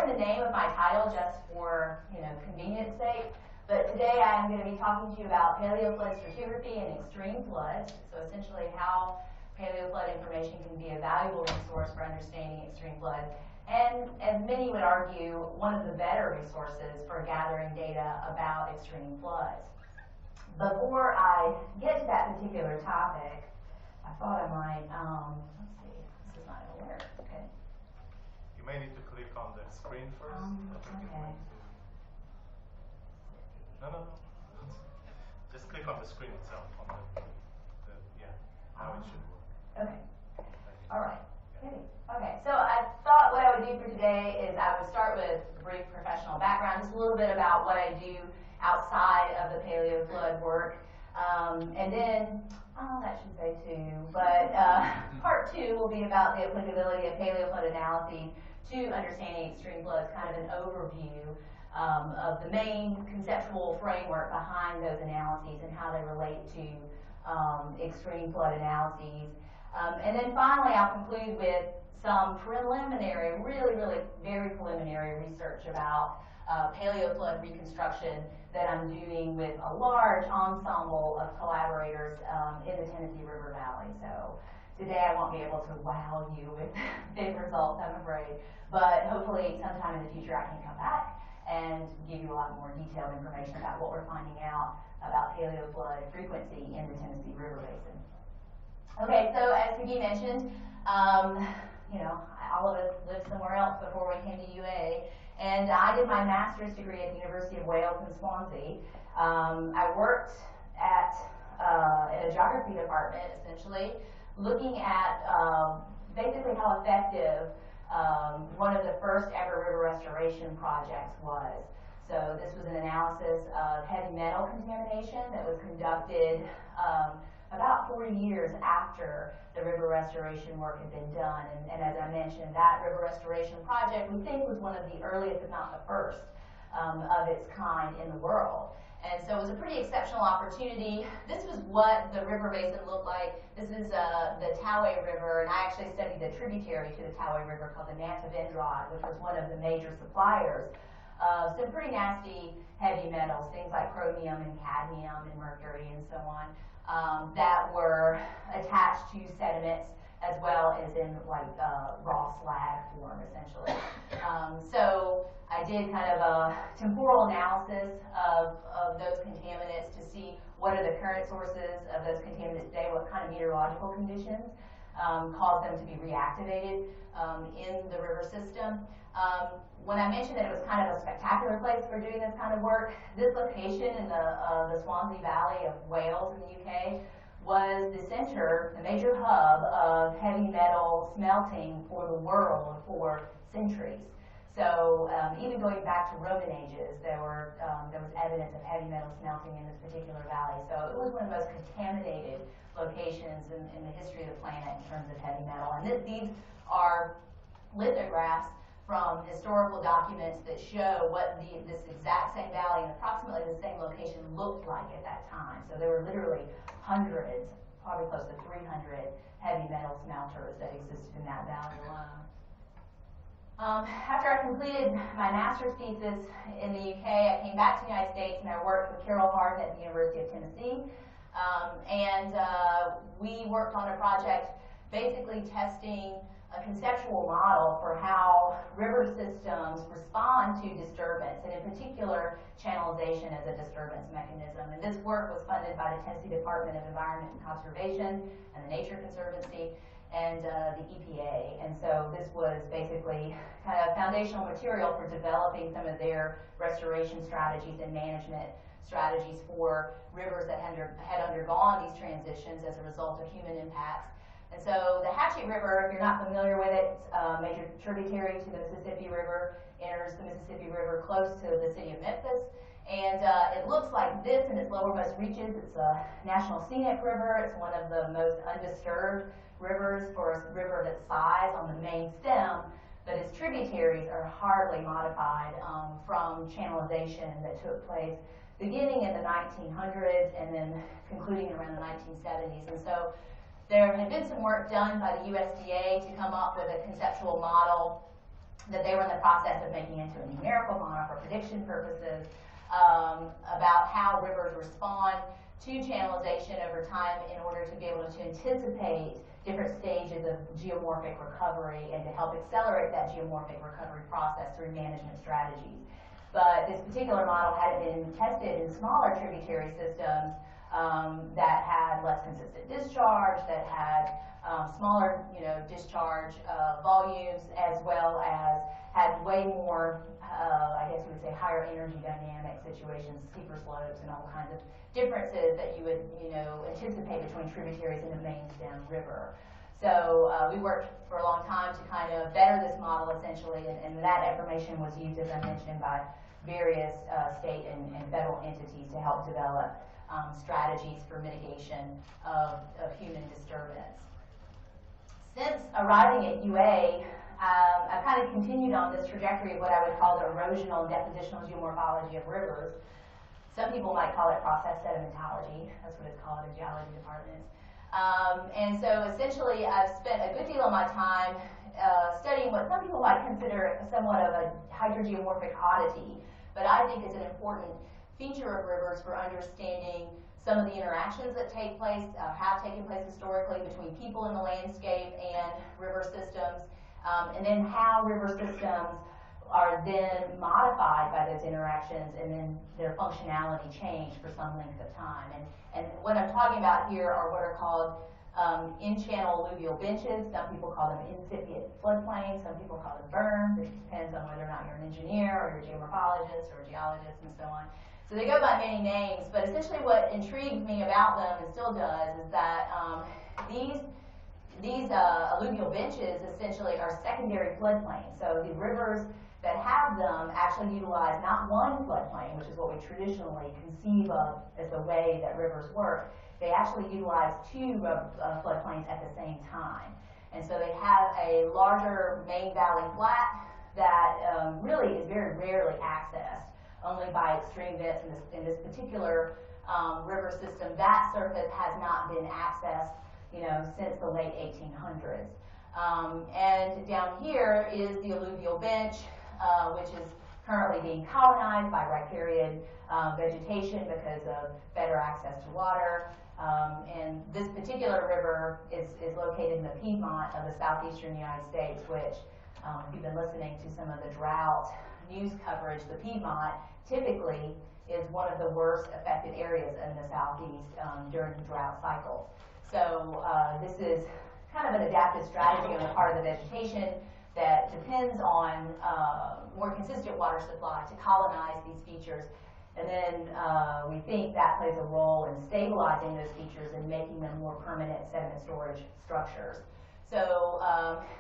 shortened the name of my title just for convenience sake. But today I'm going to be talking to you about Paleoflood Stratigraphy and extreme floods. So essentially how Paleoflood information can be a valuable resource for understanding extreme floods. And as many would argue, one of the better resources for gathering data about extreme floods. Before I get to that particular topic, I thought I might, let's see, this is not going to work, okay. You may need to click on the screen first. Okay. No. Just click on the screen itself. On yeah, now it should work. Okay. All right. Okay, so I thought what I would do for today is I would start with a brief professional background, just a little bit about what I do outside of the Paleoflood work. And then, that should say two, but part two will be about the applicability of Paleoflood analyses to understanding extreme floods, kind of an overview of the main conceptual framework behind those analyses and how they relate to extreme flood analyses. And then finally, I'll conclude with some preliminary, really very preliminary research about Paleoflood reconstruction that I'm doing with a large ensemble of collaborators in the Tennessee River Valley. So today I won't be able to wow you with big results, I'm afraid, but hopefully sometime in the future I can come back and give you a lot more detailed information about what we're finding out about Paleoflood frequency in the Tennessee River Basin. Okay, so as Peggy mentioned, all of us lived somewhere else before we came to UA, and I did my master's degree at the University of Wales in Swansea. I worked in a geography department, essentially, looking at basically how effective one of the first ever river restoration projects was. So this was an analysis of heavy metal contamination that was conducted about 40 years after the river restoration work had been done. And as I mentioned, that river restoration project we think was one of the earliest, if not the first, of its kind in the world. And so it was a pretty exceptional opportunity. This was what the river basin looked like. This is the Toway River, and I actually studied the tributary to the Toway River called the Nantavendrod, which was one of the major suppliers of some pretty nasty heavy metals, things like chromium and cadmium and mercury and so on, that were attached to sediments as well as in raw slag form, essentially. So I did kind of a temporal analysis of those contaminants to see what are the current sources of those contaminants today, what kind of meteorological conditions cause them to be reactivated in the river system. When I mentioned that it was kind of a spectacular place for doing this kind of work, this location in the Swansea Valley of Wales in the UK was the center, the major hub of heavy metal smelting for the world for centuries. So even going back to Roman ages, there was evidence of heavy metal smelting in this particular valley. So it was one of the most contaminated locations in the history of the planet in terms of heavy metal. And these are lithographs from historical documents that show what this exact same valley and approximately the same location looked like at that time. So there were literally hundreds, probably close to 300 heavy metal smelters that existed in that valley alone. After I completed my master's thesis in the UK, I came back to the United States and I worked with Carol Hart at the University of Tennessee. We worked on a project basically testing a conceptual model for how river systems respond to disturbance, and in particular, channelization as a disturbance mechanism. And this work was funded by the Tennessee Department of Environment and Conservation and the Nature Conservancy and the EPA. And so this was basically kind of foundational material for developing some of their restoration strategies and management strategies for rivers that had undergone these transitions as a result of human impacts. And so the Hatchie River, if you're not familiar with it, it's a major tributary to the Mississippi River, enters the Mississippi River close to the city of Memphis. And it looks like this in its lowermost reaches. It's a national scenic river. It's one of the most undisturbed rivers for a river of its size on the main stem, but its tributaries are hardly modified from channelization that took place beginning in the 1900s and then concluding around the 1970s. And so there had been some work done by the USDA to come up with a conceptual model that they were in the process of making into a numerical model for prediction purposes about how rivers respond to channelization over time in order to be able to anticipate different stages of geomorphic recovery and to help accelerate that geomorphic recovery process through management strategies. But this particular model had been tested in smaller tributary systems that had less consistent discharge, that had smaller, discharge volumes, as well as had way more, I guess you would say, higher energy dynamic situations, steeper slopes, and all kinds of differences that you would, anticipate between tributaries and the main stem river. So we worked for a long time to kind of better this model, essentially, and that information was used, as I mentioned, by various state and federal entities to help develop strategies for mitigation of human disturbance. Since arriving at UA, I've kind of continued on this trajectory of what I would call the erosional and depositional geomorphology of rivers. Some people might call it process sedimentology. That's what it's called in geology departments. And so essentially, I've spent a good deal of my time studying what some people might consider somewhat of a hydrogeomorphic oddity, but I think is an important feature of rivers for understanding some of the interactions that take place, have taken place historically between people in the landscape and river systems, and then how river systems are then modified by those interactions and then their functionality changed for some length of time. And what I'm talking about here are what are called in-channel alluvial benches. Some people call them incipient floodplains, some people call them berms. It depends on whether or not you're an engineer or you're a geomorphologist or a geologist and so on. So they go by many names, but essentially what intrigued me about them and still does is that these alluvial benches essentially are secondary floodplains. So the rivers that have them actually utilize not one floodplain, which is what we traditionally conceive of as the way that rivers work. They actually utilize two floodplains at the same time. And so they have a larger main valley flat that really is very rarely accessed, only by extreme vents. In this particular river system, that surface has not been accessed, since the late 1800s. And down here is the alluvial bench, which is currently being colonized by riparian vegetation because of better access to water. And this particular river is located in the Piedmont of the southeastern United States, which, if you've been listening to some of the drought news coverage, the Piedmont typically is one of the worst affected areas in the southeast during the drought cycle. So this is kind of an adaptive strategy on the part of the vegetation that depends on more consistent water supply to colonize these features. And then we think that plays a role in stabilizing those features and making them more permanent sediment storage structures. So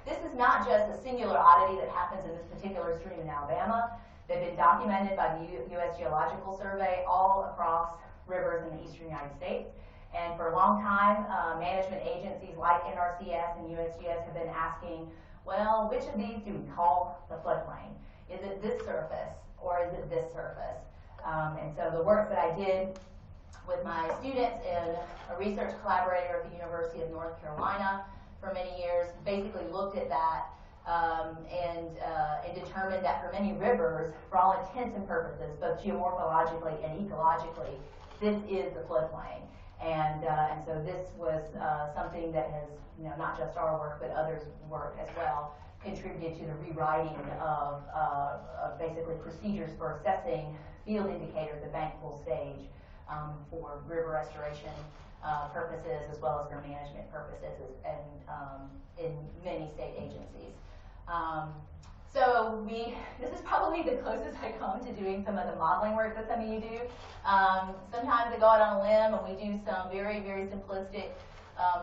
this is not just a singular oddity that happens in this particular stream in Alabama. They've been documented by the U.S. Geological Survey all across rivers in the eastern United States. And for a long time, management agencies like NRCS and USGS have been asking, well, which of these do we call the floodplain? Is it this surface or is it this surface? And so the work that I did with my students and a research collaborator at the University of North Carolina for many years basically looked at that and determined that for many rivers, for all intents and purposes, both geomorphologically and ecologically, this is the floodplain. And so this was something that has, not just our work, but others' work as well, contributed to the rewriting of basically procedures for assessing field indicators at bankable stage for river restoration purposes as well as for management purposes and in many state agencies. So this is probably the closest I come to doing some of the modeling work that some of you do. Sometimes I go out on a limb and we do some very, very simplistic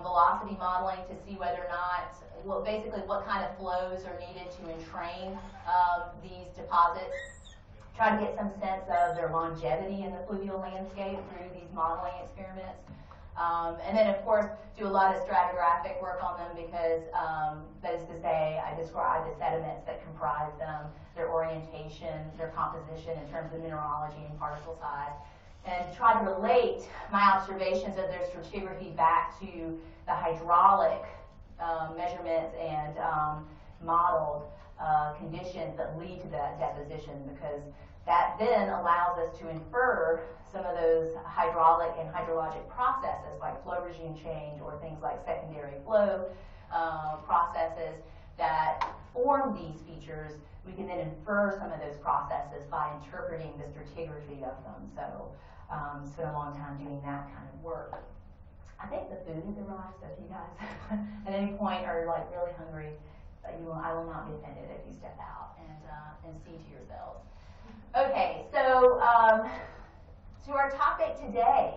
velocity modeling to see whether or not, basically what kind of flows are needed to entrain these deposits. Try to get some sense of their longevity in the fluvial landscape through these modeling experiments. And then, of course, do a lot of stratigraphic work on them because, that is to say, I describe the sediments that comprise them, their orientation, their composition in terms of mineralogy and particle size, and try to relate my observations of their stratigraphy back to the hydraulic measurements and modeled conditions that lead to that deposition, because that then allows us to infer some of those hydraulic and hydrologic processes like flow regime change or things like secondary flow processes that form these features. We can then infer some of those processes by interpreting the stratigraphy of them. So spent a long time doing that kind of work. I think the food has arrived, so if you guys at any point are like really hungry, I will not be offended if you step out and see to yourselves. Okay, so to our topic today,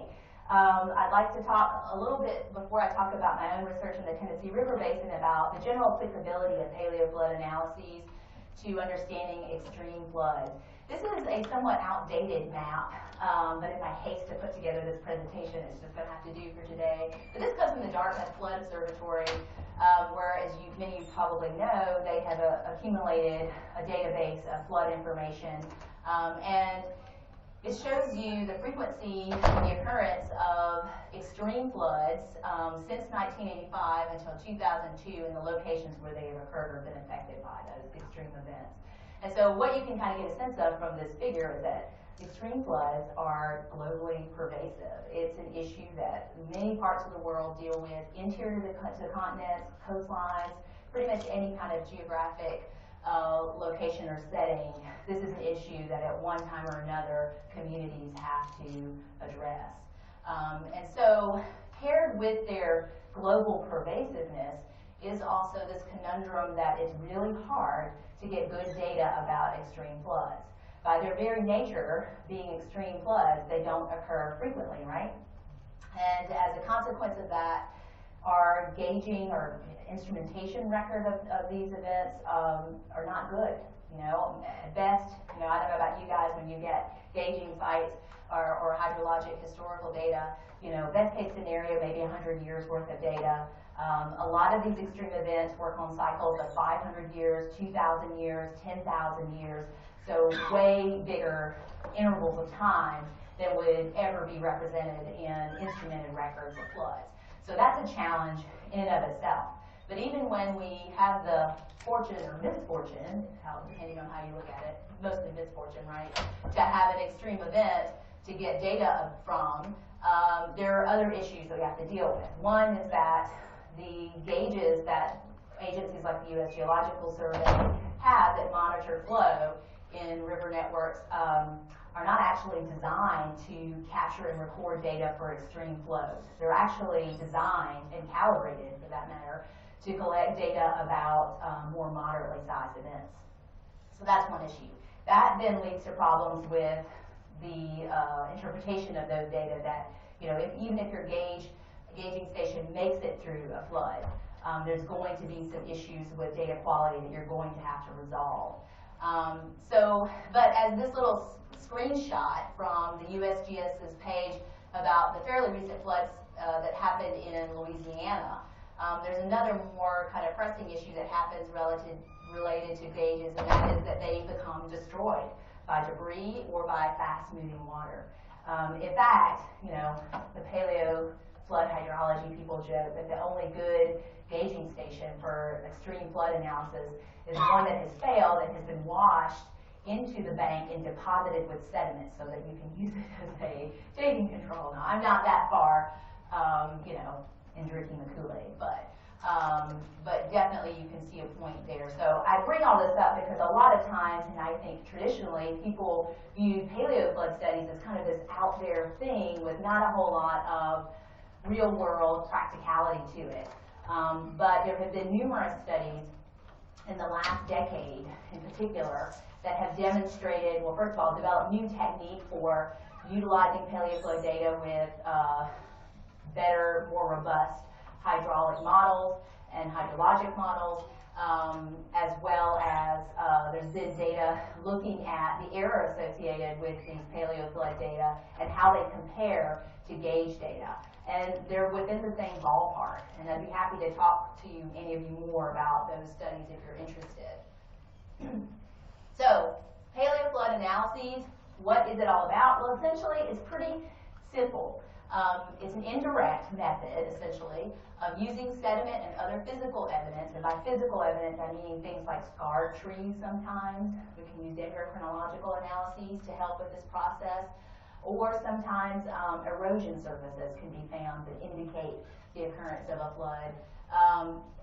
I'd like to talk a little bit, before I talk about my own research in the Tennessee River Basin, about the general applicability of paleoflood analyses to understanding extreme floods. This is a somewhat outdated map, but in my haste to put together this presentation, it's just what I have to do for today. But this comes from the Dartmouth Flood Observatory, where, as many of you probably know, they have accumulated a database of flood information. And it shows you the frequency and the occurrence of extreme floods since 1985 until 2002 in the locations where they have occurred or been affected by those extreme events. And so what you can kind of get a sense of from this figure is that extreme floods are globally pervasive. It's an issue that many parts of the world deal with, interior to continents, coastlines, pretty much any kind of geographic location or setting. This is an issue that at one time or another communities have to address. And so paired with their global pervasiveness is also this conundrum that it's really hard to get good data about extreme floods. By their very nature, being extreme floods, they don't occur frequently, right? And as a consequence of that, our gauging or instrumentation record of these events are not good. At best, I don't know about you guys, when you get gauging sites or hydrologic historical data, best case scenario, maybe 100 years worth of data. A lot of these extreme events work on cycles of 500 years, 2,000 years, 10,000 years, so way bigger intervals of time than would ever be represented in instrumented records of floods. So that's a challenge in and of itself. But even when we have the fortune or misfortune, depending on how you look at it, mostly misfortune, right, to have an extreme event to get data from, there are other issues that we have to deal with. One is that the gauges that agencies like the U.S. Geological Survey have that monitor flow in river networks are not actually designed to capture and record data for extreme flows. They're actually designed and calibrated, for that matter, to collect data about more moderately sized events. So that's one issue. That then leads to problems with the interpretation of those data that, even if your gauging station makes it through a flood, there's going to be some issues with data quality that you're going to have to resolve. But as this little screenshot from the USGS's page about the fairly recent floods that happened in Louisiana, there's another more kind of pressing issue that happens related to gauges, and that is that they become destroyed by debris or by fast-moving water. In fact, the paleo flood hydrology people joke that the only good gauging station for extreme flood analysis is one that has failed and has been washed into the bank and deposited with sediment so that you can use it as a dating control. Now, I'm not that far, in drinking the Kool-Aid, but definitely you can see a point there. So I bring all this up because a lot of times, and I think traditionally, people view paleoflood studies as kind of this out there thing with not a whole lot of real-world practicality to it. But there have been numerous studies in the last decade, in particular, that have demonstrated, well, first of all, developed new technique for utilizing paleoflood data with better, more robust hydraulic models and hydrologic models, as well as there's been data looking at the error associated with these paleoflood data and how they compare to gauge data. And they're within the same ballpark, and I'd be happy to talk to you, any of you, more about those studies if you're interested. So, paleoflood analyses, what is it all about? Well, essentially, it's pretty simple. It's an indirect method, essentially, of using sediment and other physical evidence. And by physical evidence, I mean things like scarred trees sometimes. We can use dendrochronological analyses to help with this process. Or sometimes erosion surfaces can be found that indicate the occurrence of a flood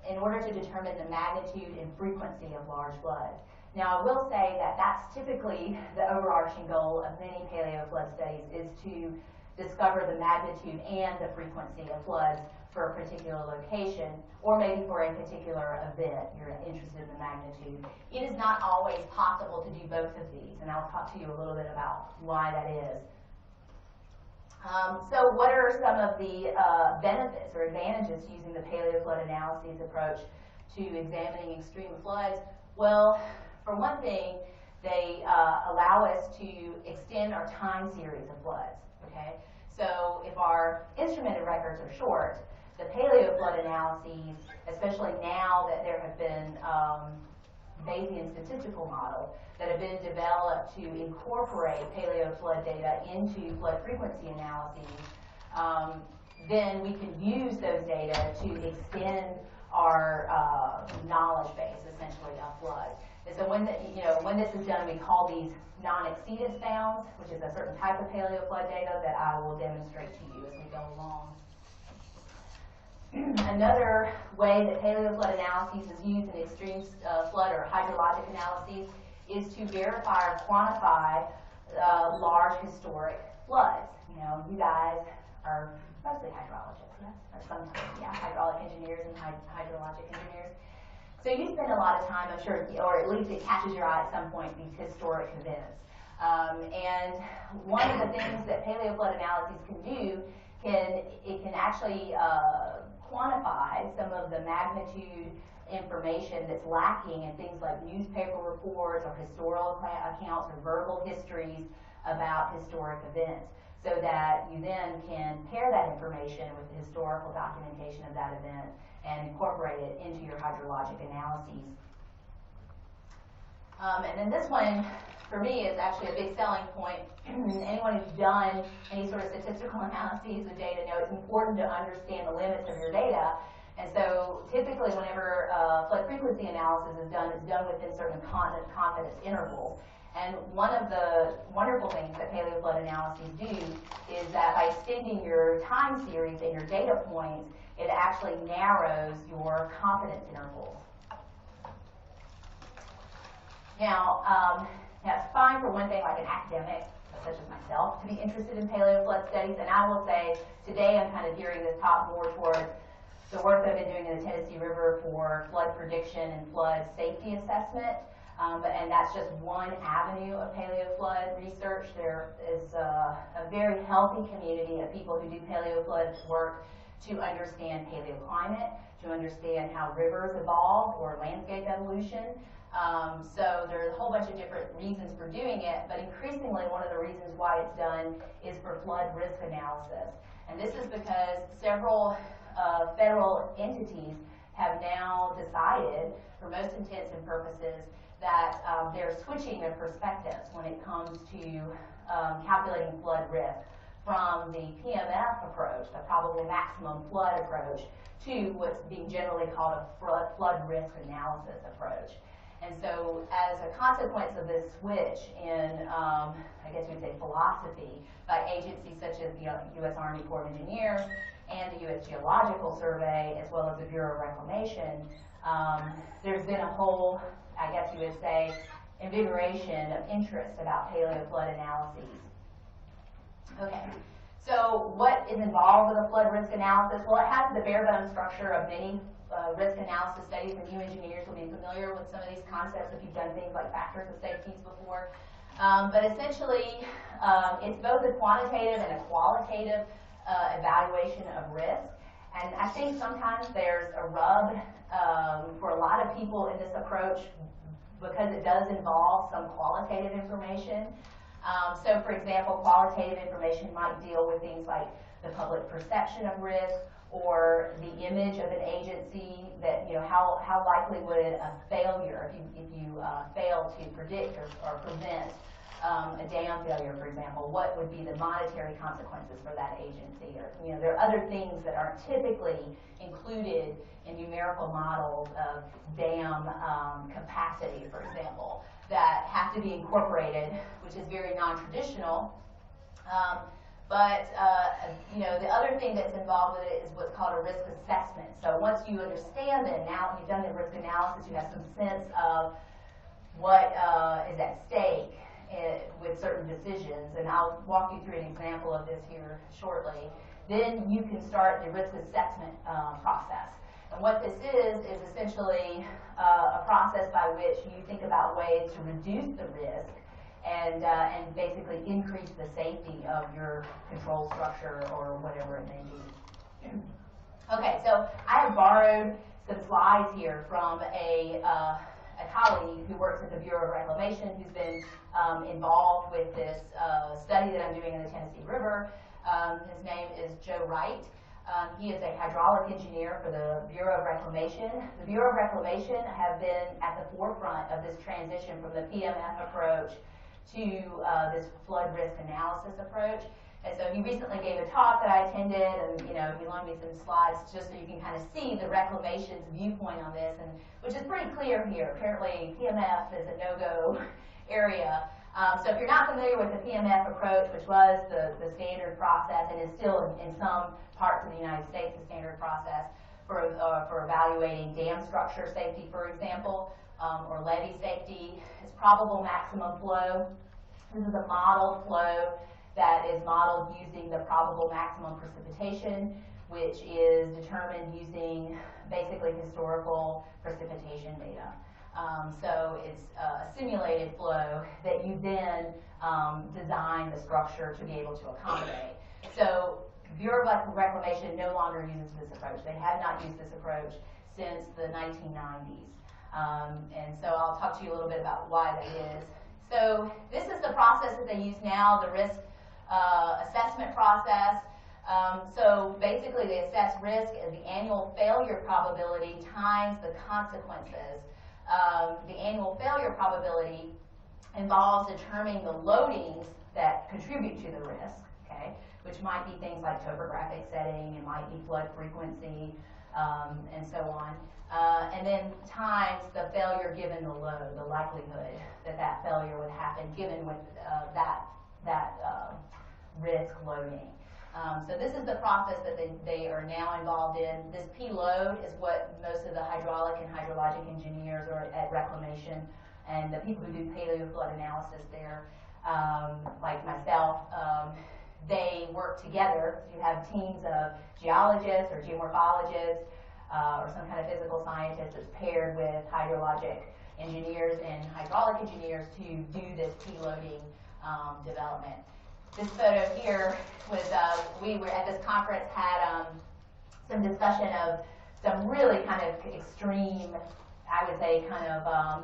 in order to determine the magnitude and frequency of large floods. Now, I will say that that's typically the overarching goal of many paleoflood studies, is to discover the magnitude and the frequency of floods for a particular location, or maybe for a particular event. You're interested in the magnitude. It is not always possible to do both of these, and I'll talk to you a little bit about why that is. So what are some of the benefits or advantages to using the paleoflood analyses approach to examining extreme floods? Well, for one thing, they allow us to extend our time series of floods. Okay? So if our instrumented records are short, the paleoflood analyses, especially now that there have been Bayesian statistical models that have been developed to incorporate paleoflood data into flood frequency analyses, then we can use those data to extend our knowledge base, essentially, of floods. And so when this is done, we call these non-exceedance bounds, which is a certain type of paleoflood data that I will demonstrate to you as we go along. Another way that paleoflood analyses is used in extreme flood or hydrologic analyses is to verify or quantify large historic floods. You know, you guys are mostly hydrologists, yes? Or sometimes, yeah, hydraulic engineers and hydrologic engineers. So you spend a lot of time, I'm sure, or at least it catches your eye at some point, these historic events. And one of the things that paleoflood analyses can do, it can actually quantify some of the magnitude information that's lacking in things like newspaper reports or historical accounts or verbal histories about historic events, so that you then can pair that information with the historical documentation of that event and incorporate it into your hydrologic analyses. And then this one, for me, is actually a big selling point. Anyone who's done any sort of statistical analyses of data know it's important to understand the limits of your data. And so typically whenever flood frequency analysis is done, it's done within certain confidence intervals. And one of the wonderful things that paleoflood analyses do is that by extending your time series and your data points, it actually narrows your confidence intervals. Now, it's fine for one thing, like an academic, such as myself, to be interested in paleoflood studies. And I will say, today I'm kind of gearing this talk more toward the work that I've been doing in the Tennessee River for flood prediction and flood safety assessment. And that's just one avenue of paleoflood research. There is a very healthy community of people who do paleoflood work to understand paleoclimate, to understand how rivers evolve or landscape evolution. So there's a whole bunch of different reasons for doing it, but increasingly one of the reasons why it's done is for flood risk analysis. And this is because several federal entities have now decided, for most intents and purposes, that they're switching their perspectives when it comes to calculating flood risk from the Pmf approach, the probable maximum flood approach, to what's being generally called a flood risk analysis approach. And so as a consequence of this switch in, I guess you would say, philosophy by agencies such as the U.S. Army Corps of Engineers and the U.S. Geological Survey, as well as the Bureau of Reclamation, there's been a whole, I guess you would say, invigoration of interest about paleoflood analyses. Okay, so what is involved with a flood risk analysis? Well, it has the bare bones structure of many risk analysis studies, and you engineers will be familiar with some of these concepts if you've done things like factors of safety before. But essentially, it's both a quantitative and a qualitative evaluation of risk. And I think sometimes there's a rub for a lot of people in this approach because it does involve some qualitative information. So for example, qualitative information might deal with things like the public perception of risk, or the image of an agency, that, you know, how likely would a failure, if you fail to predict or prevent a dam failure, for example, what would be the monetary consequences for that agency? Or, you know, there are other things that aren't typically included in numerical models of dam capacity, for example, that have to be incorporated, which is very non-traditional. You know, the other thing that's involved with it is what's called a risk assessment. So once you understand that, now you've done the risk analysis, you have some sense of what is at stake with certain decisions, and I'll walk you through an example of this here shortly. Then you can start the risk assessment process. And what this is essentially a process by which you think about ways to reduce the risk and basically increase the safety of your control structure or whatever it may be. Okay, so I have borrowed some slides here from a colleague who works at the Bureau of Reclamation, who's been involved with this study that I'm doing in the Tennessee River. His name is Joe Wright. He is a hydraulic engineer for the Bureau of Reclamation. The Bureau of Reclamation have been at the forefront of this transition from the Pmf approach to this flood risk analysis approach. And so he recently gave a talk that I attended, and he loaned me some slides just so you can kind of see the reclamation's viewpoint on this, and which is pretty clear here. Apparently, PMF is a no-go area. So if you're not familiar with the Pmf approach, which was the standard process and is still in some parts of the United States the standard process for evaluating dam structure safety, for example, or levee safety, is probable maximum flow. This is a modeled flow that is modeled using the probable maximum precipitation, which is determined using basically historical precipitation data. So it's a simulated flow that you then design the structure to be able to accommodate. So Bureau of Reclamation no longer uses this approach. They have not used this approach since the 1990s. And so I'll talk to you a little bit about why that is. So this is the process that they use now, the risk assessment process. So basically they assess risk as the annual failure probability times the consequences. The annual failure probability involves determining the loadings that contribute to the risk, okay, which might be things like topographic setting, it might be flood frequency, and so on. And then times the failure given the load, the likelihood that that failure would happen given with that risk loading. So this is the process that they are now involved in. This P-load is what most of the hydraulic and hydrologic engineers are at Reclamation, and the people who do paleoflood analysis there, like myself, they work together. You have teams of geologists or geomorphologists or some kind of physical scientist that's paired with hydrologic engineers and hydraulic engineers to do this P-loading development. This photo here was, we were at this conference, had some discussion of some really kind of extreme, I would say kind of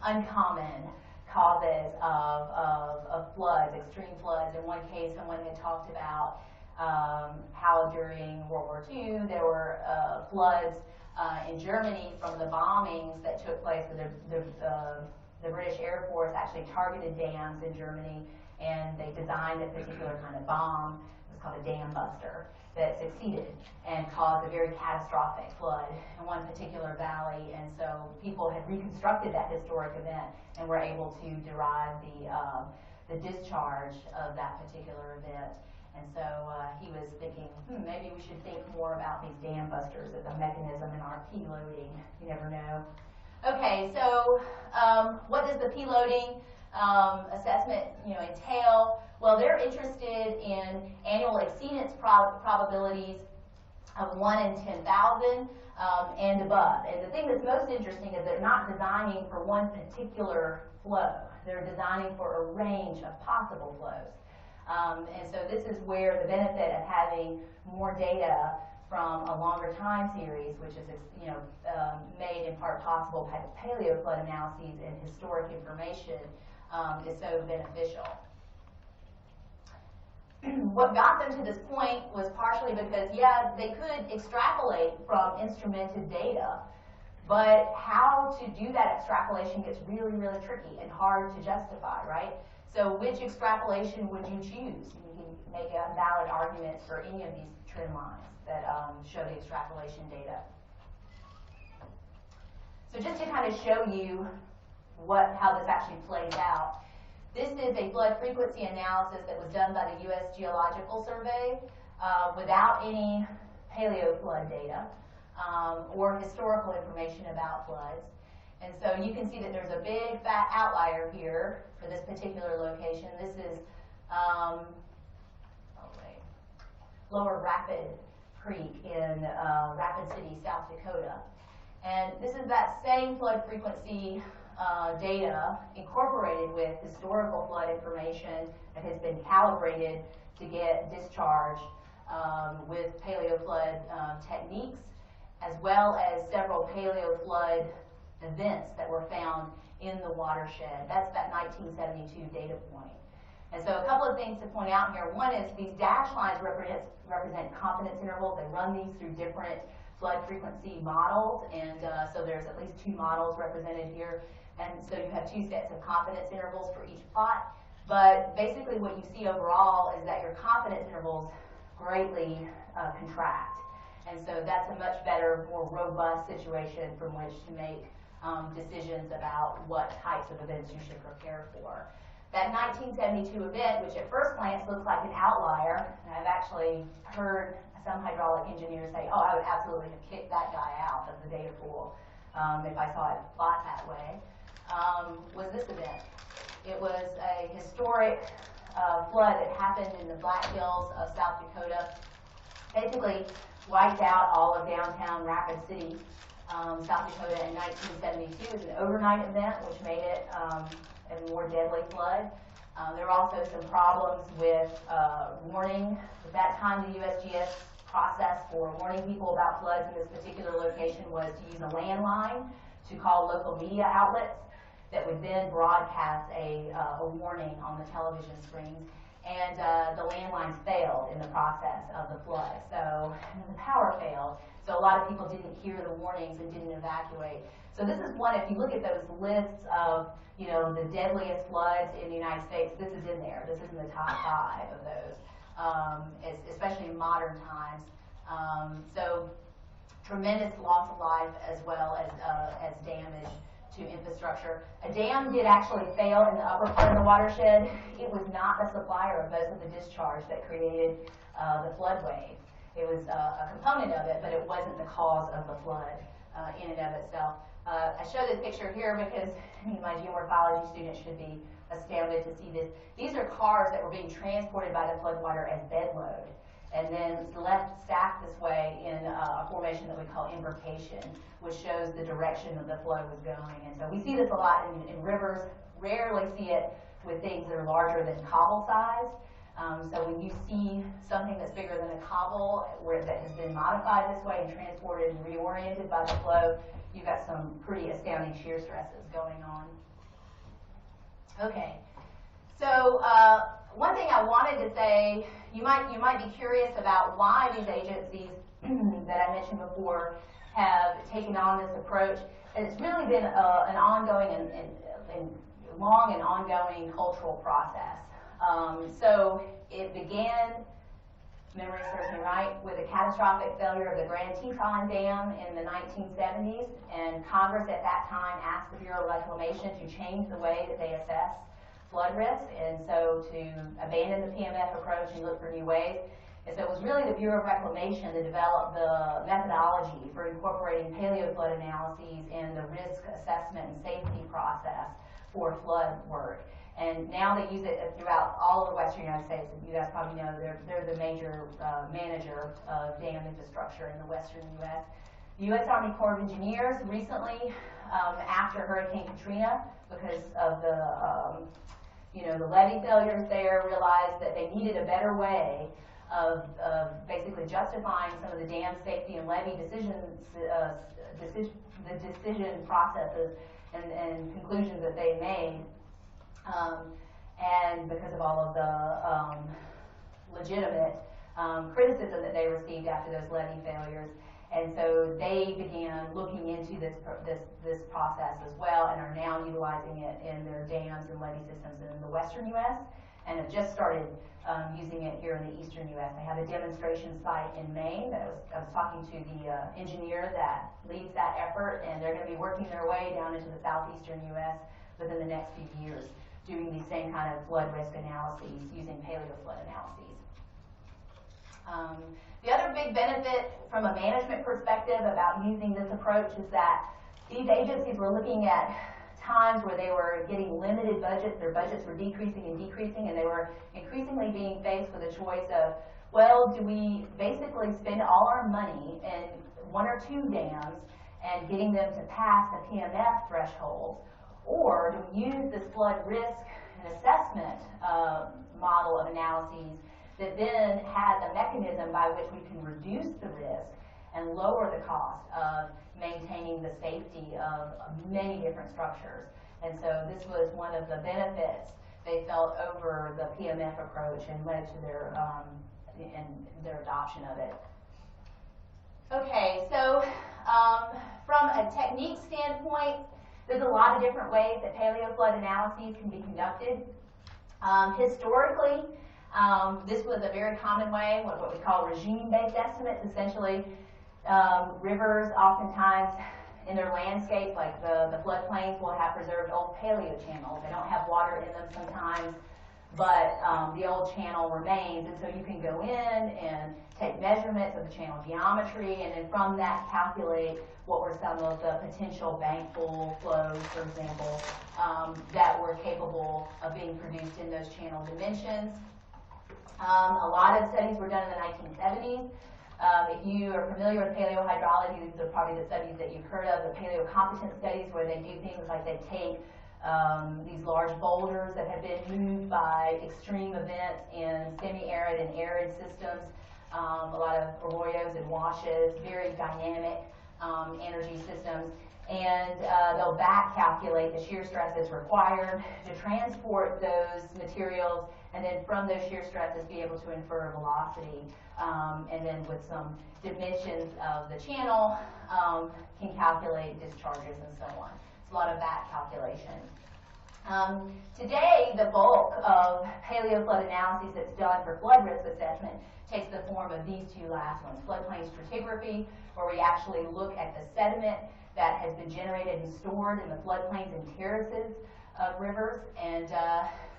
uncommon causes of floods, extreme floods. In one case, someone had talked about how during World War II there were floods in Germany from the bombings that took place. The British Air Force actually targeted dams in Germany, and they designed a particular kind of bomb. It was called a dam buster that succeeded and caused a very catastrophic flood in one particular valley. And so people had reconstructed that historic event and were able to derive the discharge of that particular event. And so he was thinking, maybe we should think more about these dam busters as a mechanism in our P-loading. You never know. Okay, so what does the P-loading assessment entail? Well, they're interested in annual exceedance probabilities of 1 in 10,000 and above. And the thing that's most interesting is they're not designing for one particular flow. They're designing for a range of possible flows. And so this is where the benefit of having more data from a longer time series, which is made in part possible by paleoflood analyses and historic information, is so beneficial. What got them to this point was partially because, they could extrapolate from instrumented data, But how to do that extrapolation gets really, really tricky and hard to justify, right? So which extrapolation would you choose? You can make a valid argument for any of these trend lines that show the extrapolation data. So just to kind of show you how this actually plays out, this is a flood frequency analysis that was done by the U.S. Geological Survey without any paleoflood data or historical information about floods. And so you can see that there's a big fat outlier here for this particular location. This is Lower Rapid Creek in Rapid City, South Dakota. And this is that same flood frequency data incorporated with historical flood information that has been calibrated to get discharged with paleoflood techniques, as well as several paleoflood events that were found in the watershed. That's that 1972 data point. And so a couple of things to point out here. One is these dashed lines represent confidence intervals. They run these through different flood frequency models, and so there's at least 2 models represented here. And so you have 2 sets of confidence intervals for each plot. But basically what you see overall is that your confidence intervals greatly contract. And so that's a much better, more robust situation from which to make decisions about what types of events you should prepare for. That 1972 event, which at first glance looks like an outlier, and I've actually heard some hydraulic engineers say, oh, I would absolutely have kicked that guy out of the data pool if I saw it plot that way, was this event. It was a historic flood that happened in the Black Hills of South Dakota. Basically wiped out all of downtown Rapid City, South Dakota in 1972. It was an overnight event, which made it a more deadly flood. There were also some problems with warning. At that time, the USGS process for warning people about floods in this particular location was to use a landline to call local media outlets that would then broadcast a warning on the television screens. And the landlines failed in the process of the flood. So the power failed. So a lot of people didn't hear the warnings and didn't evacuate. So this is one, if you look at those lists of, you know, the deadliest floods in the United States, this is in there. This is in the top 5 of those, especially in modern times. So tremendous loss of life as well as damage to infrastructure. A dam did actually fail in the upper part of the watershed. It was not the supplier of most of the discharge that created the flood wave. It was a component of it, but it wasn't the cause of the flood in and of itself. I show this picture here because my geomorphology students should be astounded to see this. These are cars that were being transported by the floodwater as bedload, and then left stacked this way in a formation that we call imbrication, which shows the direction that the flood was going. And so we see this a lot in rivers, rarely see it with things that are larger than cobble size. So when you see something that's bigger than a cobble that has been modified this way and transported and reoriented by the flow, you've got some pretty astounding shear stresses going on. Okay, so one thing I wanted to say, you might be curious about why these agencies that I mentioned before have taken on this approach. And it's really been an ongoing and long and ongoing cultural process. So it began, memory serves me right, with a catastrophic failure of the Grand Teton Dam in the 1970s, and Congress at that time asked the Bureau of Reclamation to change the way that they assess flood risk, and so to abandon the Pmf approach and look for new ways. And so it was really the Bureau of Reclamation that developed the methodology for incorporating paleoflood analyses in the risk assessment and safety process for flood work. And now they use it throughout all of the western United States. And you guys probably know they're the major manager of dam infrastructure in the western U.S. The U.S. Army Corps of Engineers recently, after Hurricane Katrina, because of the the levee failures there, realized that they needed a better way of basically justifying some of the dam safety and levee decision processes and conclusions that they made. And because of all of the legitimate criticism that they received after those levee failures. And so they began looking into this process as well, and are now utilizing it in their dams and levee systems in the western U.S. and have just started using it here in the eastern U.S. They have a demonstration site in Maine. I was talking to the engineer that leads that effort, and they're going to be working their way down into the southeastern U.S. within the next few years, doing these same kind of flood risk analyses using paleoflood analyses. The other big benefit from a management perspective about using this approach is that these agencies were looking at times where they were getting limited budgets, their budgets were decreasing and decreasing, and they were increasingly being faced with a choice of, well, do we basically spend all our money in one or two dams and getting them to pass the Pmf thresholds, or do we use this flood risk and assessment model of analyses that then has a mechanism by which we can reduce the risk and lower the cost of maintaining the safety of many different structures. And so this was one of the benefits they felt over the Pmf approach and led to their adoption of it. Okay, so from a technique standpoint, there's a lot of different ways that paleoflood analyses can be conducted. Historically, this was a very common way, what we call regime-based estimates. Essentially, rivers oftentimes in their landscape, like the floodplains, will have preserved old paleochannels. They don't have water in them sometimes, but the old channel remains, and so you can go in and take measurements of the channel geometry, and then from that calculate what were some of the potential bankful flows, for example, that were capable of being produced in those channel dimensions. A lot of studies were done in the 1970s. If you are familiar with paleohydrology, these are probably the studies that you've heard of, the paleocompetence studies, where they do things like they take these large boulders that have been moved by extreme events in semi-arid and arid systems, a lot of arroyos and washes, very dynamic energy systems, and they'll back calculate the shear stresses required to transport those materials, and then from those shear stresses be able to infer velocity, and then with some dimensions of the channel can calculate discharges and so on. It's a lot of back calculation. Today, the bulk of paleoflood analysis that's done for flood risk assessment takes the form of these two last ones, floodplain stratigraphy, where we actually look at the sediment that has been generated and stored in the floodplains and terraces of rivers. And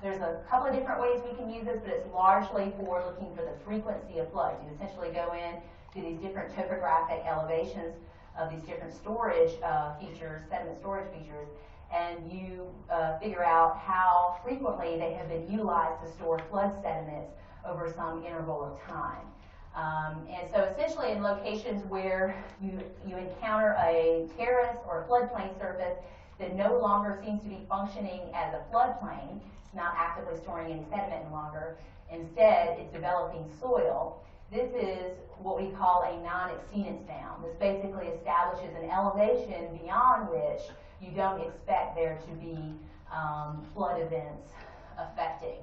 there's a couple of different ways we can use this, but it's largely for looking for the frequency of floods. You essentially go in to these different topographic elevations of these different storage features, sediment storage features, and you figure out how frequently they have been utilized to store flood sediments over some interval of time. And so essentially in locations where you encounter a terrace or a floodplain surface that no longer seems to be functioning as a floodplain, it's not actively storing any sediment any longer, instead it's developing soil, this is what we call a non-exceedance bound. This basically establishes an elevation beyond which you don't expect there to be flood events affecting.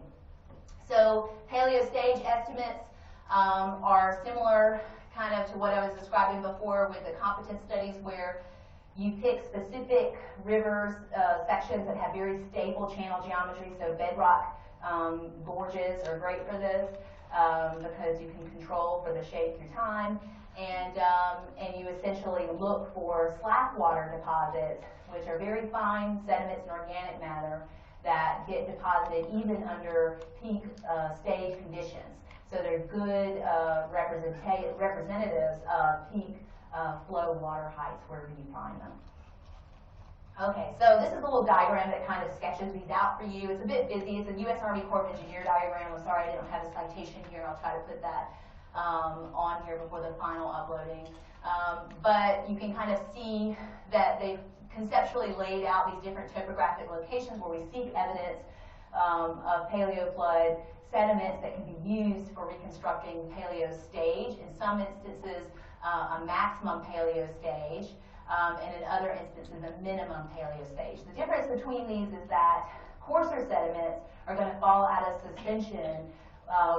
So paleostage estimates are similar kind of to what I was describing before with the competence studies, where you pick specific rivers, sections that have very stable channel geometry, so bedrock gorges are great for this because you can control for the shape through time, and you essentially look for slack water deposits, which are very fine sediments and organic matter that get deposited even under peak stage conditions. So they're good representatives of peak flow water heights wherever you find them. Okay, so this is a little diagram that kind of sketches these out for you. It's a bit busy. It's a U.S. Army Corps of Engineer diagram. I'm sorry I don't have a citation here. I'll try to put that on here before the final uploading. But you can kind of see that they've conceptually laid out these different topographic locations where we seek evidence of paleoflood sediments that can be used for reconstructing paleostage. In some instances, a maximum paleostage, and in other instances, a minimum paleostage. The difference between these is that coarser sediments are going to fall out of suspension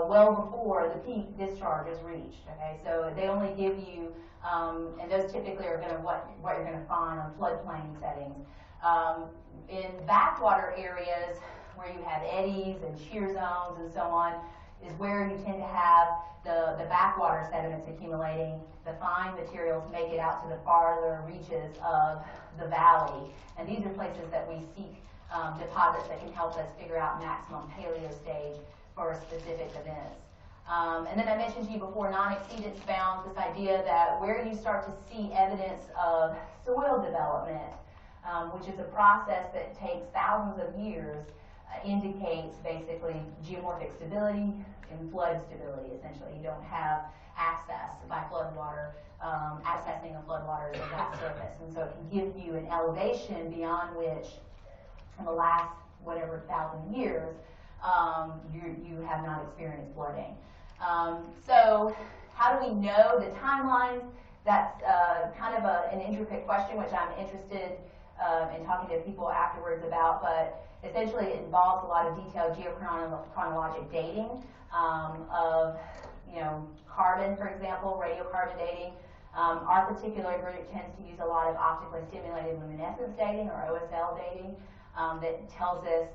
well before the peak discharge is reached. Okay, so they only give you, and those typically are going to what you're going to find on floodplain settings. In backwater areas where you have eddies and shear zones and so on, is where you tend to have the backwater sediments accumulating. The fine materials make it out to the farther reaches of the valley, and these are places that we seek deposits that can help us figure out maximum paleo stage for specific events. And then I mentioned to you before, non-exceedance bounds, this idea that where you start to see evidence of soil development, which is a process that takes thousands of years, indicates basically geomorphic stability and flood stability, essentially. You don't have access by floodwater, accessing of floodwaters at that surface. And so it can give you an elevation beyond which, in the last whatever 1,000 years, you have not experienced flooding. So how do we know the timelines? That's kind of an intricate question, which I'm interested in talking to people afterwards about, but essentially it involves a lot of detailed geochronologic dating of, carbon, for example, radiocarbon dating. Our particular group tends to use a lot of optically stimulated luminescence dating, or OSL dating, that tells us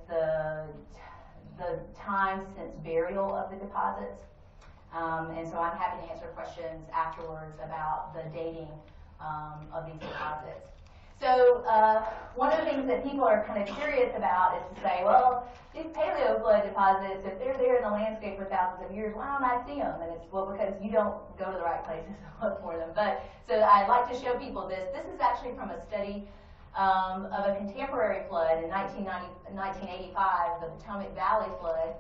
the time since burial of the deposits. And so I'm happy to answer questions afterwards about the dating of these deposits. So one of the things that people are kind of curious about is to say, well, these paleoflood deposits, if they're there in the landscape for thousands of years, why don't I see them? And it's, well, because you don't go to the right places to look for them. But so I'd like to show people this. This is actually from a study of a contemporary flood in 1985, the Potomac Valley flood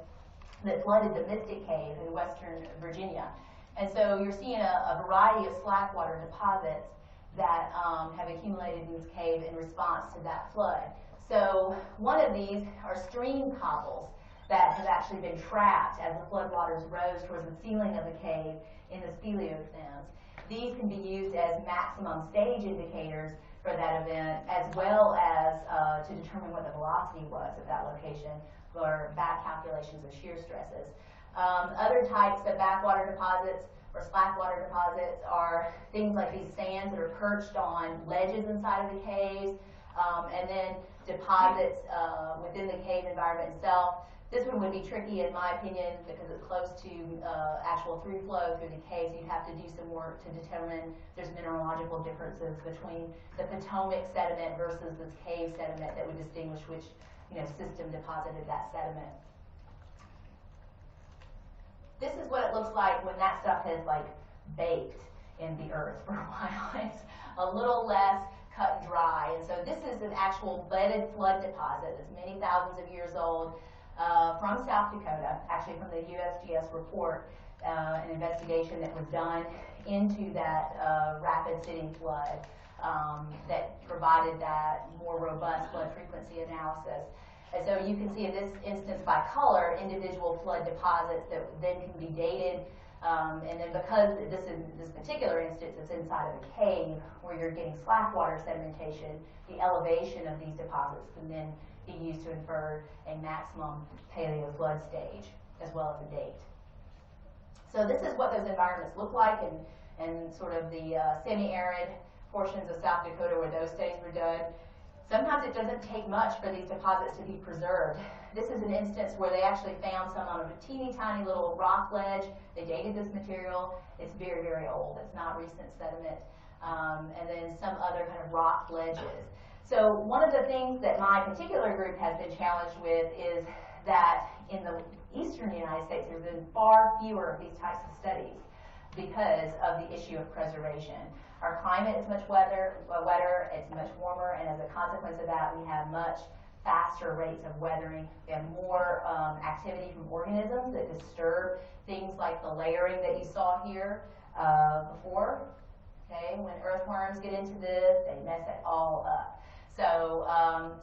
that flooded the Mystic Cave in western Virginia. And so you're seeing a variety of slackwater deposits that have accumulated in this cave in response to that flood. So one of these are stream cobbles that have actually been trapped as the floodwaters rose towards the ceiling of the cave in the speleothems. These can be used as maximum stage indicators for that event, as well as to determine what the velocity was at that location for back calculations of shear stresses. Other types of backwater deposits or slackwater deposits are things like these sands that are perched on ledges inside of the caves, and then deposits within the cave environment itself. This one would be tricky in my opinion because it's close to actual through flow through the caves. You'd have to do some work to determine there's mineralogical differences between the Potomac sediment versus this cave sediment that would distinguish which system deposited that sediment. This is what it looks like when that stuff has baked in the earth for a while. It's a little less cut and dry. And so this is an actual bedded flood deposit that's many thousands of years old from South Dakota, actually from the USGS report, an investigation that was done into that rapid city flood that provided that more robust flood frequency analysis. And so you can see in this instance by color individual flood deposits that then can be dated. And then because this particular instance is inside of a cave where you're getting slackwater sedimentation, the elevation of these deposits can then be used to infer a maximum paleo flood stage as well as a date. So this is what those environments look like in sort of the semi-arid portions of South Dakota where those studies were done. Sometimes it doesn't take much for these deposits to be preserved. This is an instance where they actually found some on a teeny tiny little rock ledge. They dated this material. It's very, very old. It's not recent sediment. And then some other kind of rock ledges. So one of the things that my particular group has been challenged with is that in the eastern United States, there's been far fewer of these types of studies because of the issue of preservation. Our climate is much wetter, it's much warmer, and as a consequence of that, we have much faster rates of weathering. We have more activity from organisms that disturb things like the layering that you saw here before. Okay, when earthworms get into this, they mess it all up. So,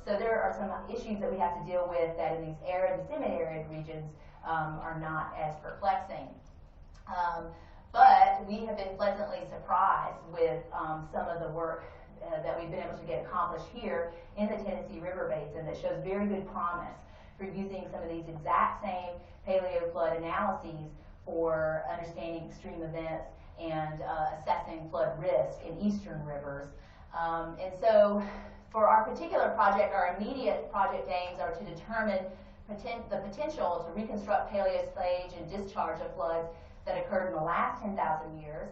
so there are some issues that we have to deal with that in these arid and semi-arid regions are not as perplexing. But we have been pleasantly surprised with some of the work that we've been able to get accomplished here in the Tennessee River Basin that shows very good promise for using some of these exact same paleoflood analyses for understanding extreme events and assessing flood risk in eastern rivers. And so for our particular project, our immediate project aims are to determine the potential to reconstruct paleostage and discharge of floods that occurred in the last 10,000 years,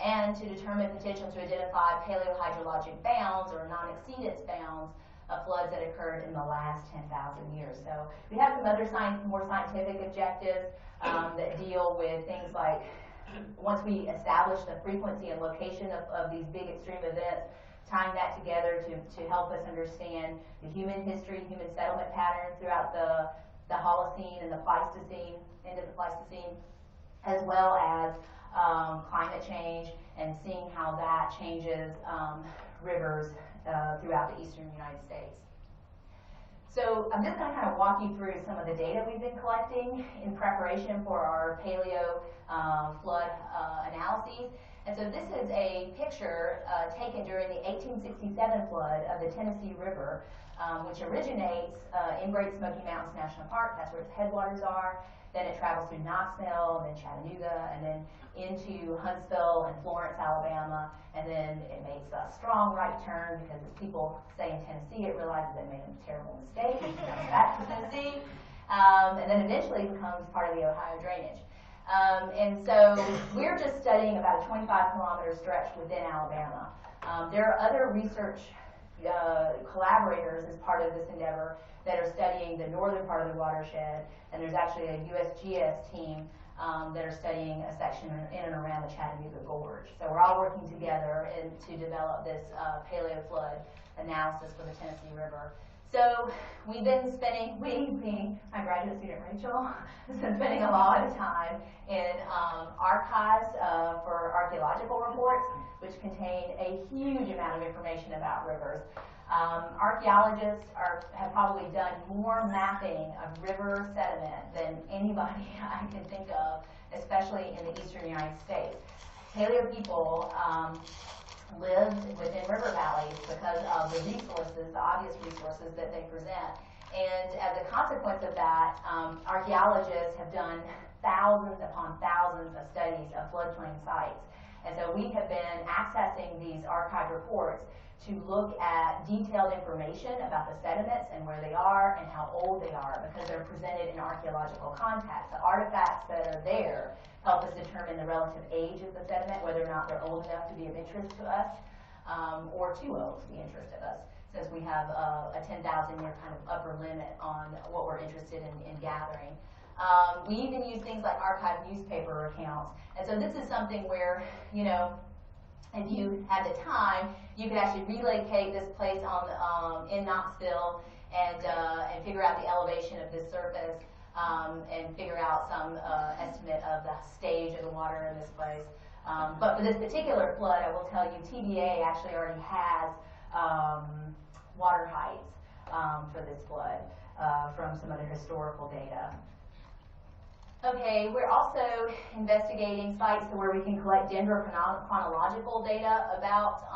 and to determine potential to identify paleohydrologic bounds or non-exceedance bounds of floods that occurred in the last 10,000 years. So we have some other more scientific objectives that deal with things like, once we establish the frequency and location of these big extreme events, tying that together to help us understand the human history, human settlement patterns throughout the Holocene and the Pleistocene, into the Pleistocene, as well as climate change and seeing how that changes rivers throughout the eastern United States. So I'm just going to kind of walk you through some of the data we've been collecting in preparation for our paleo flood analyses. And so this is a picture taken during the 1867 flood of the Tennessee River, which originates in Great Smoky Mountains National Park. That's where its headwaters are. Then it travels through Knoxville, and then Chattanooga, and then into Huntsville and Florence, Alabama, and then it makes a strong right turn because as people say in Tennessee, it realizes it made a terrible mistake, it comes back to Tennessee, and then eventually becomes part of the Ohio drainage. And so we're just studying about a 25-kilometer stretch within Alabama. There are other research collaborators as part of this endeavor that are studying the northern part of the watershed, and there's actually a USGS team that are studying a section in and around the Chattanooga Gorge. So we're all working together to develop this paleoflood analysis for the Tennessee River. So we've been spending, being my graduate student Rachel, has been spending a lot of time in archives for archaeological reports, which contain a huge amount of information about rivers. Archaeologists have probably done more mapping of river sediment than anybody I can think of, especially in the eastern United States. Paleo people lived within river valleys because of the resources, the obvious resources that they present. And as a consequence of that, archaeologists have done thousands upon thousands of studies of floodplain sites. And so we have been accessing these archive reports to look at detailed information about the sediments and where they are and how old they are, because they're presented in archaeological context. The artifacts that are there help us determine the relative age of the sediment, whether or not they're old enough to be of interest to us, or too old to be of interest to us, since we have a 10,000-year kind of upper limit on what we're interested in gathering. We even use things like archived newspaper accounts. And so this is something where, you know, if you had the time, you could actually relocate this place in Knoxville and figure out the elevation of this surface and figure out some estimate of the stage of the water in this place. But for this particular flood, I will tell you, TVA actually already has water heights for this flood from some other historical data. Okay, we're also investigating sites where we can collect dendrochronological data about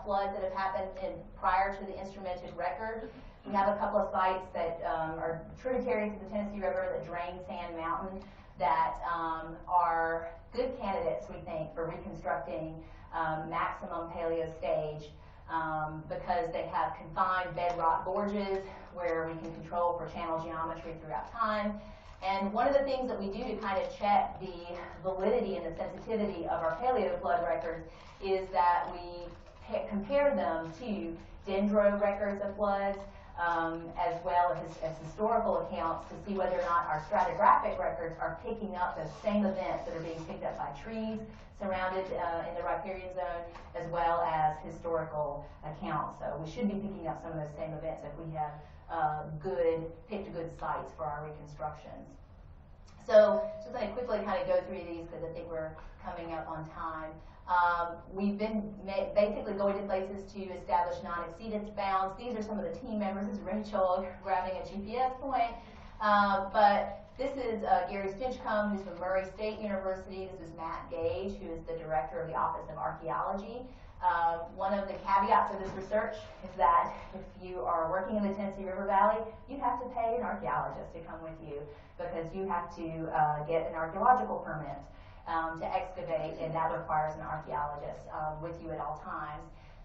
floods that have happened prior to the instrumented record. We have a couple of sites that are tributaries to the Tennessee River that drain Sand Mountain that are good candidates, we think, for reconstructing maximum paleo stage because they have confined bedrock gorges where we can control for channel geometry throughout time. And one of the things that we do to kind of check the validity and the sensitivity of our paleo flood records is that we compare them to dendro records of floods as well as historical accounts to see whether or not our stratigraphic records are picking up those same events that are being picked up by trees surrounded in the riparian zone, as well as historical accounts. So we should be picking up some of those same events if we have picked good sites for our reconstructions. So just going to quickly kind of go through these because I think we're coming up on time. We've been basically going to places to establish non-exceedance bounds. These are some of the team members. This is Rachel grabbing a GPS point. But this is Gary Stinchcomb, who's from Murray State University. This is Matt Gage, who is the director of the Office of Archaeology One of the caveats of this research is that if you are working in the Tennessee River Valley, you have to pay an archaeologist to come with you because you have to get an archaeological permit to excavate, and that requires an archaeologist with you at all times.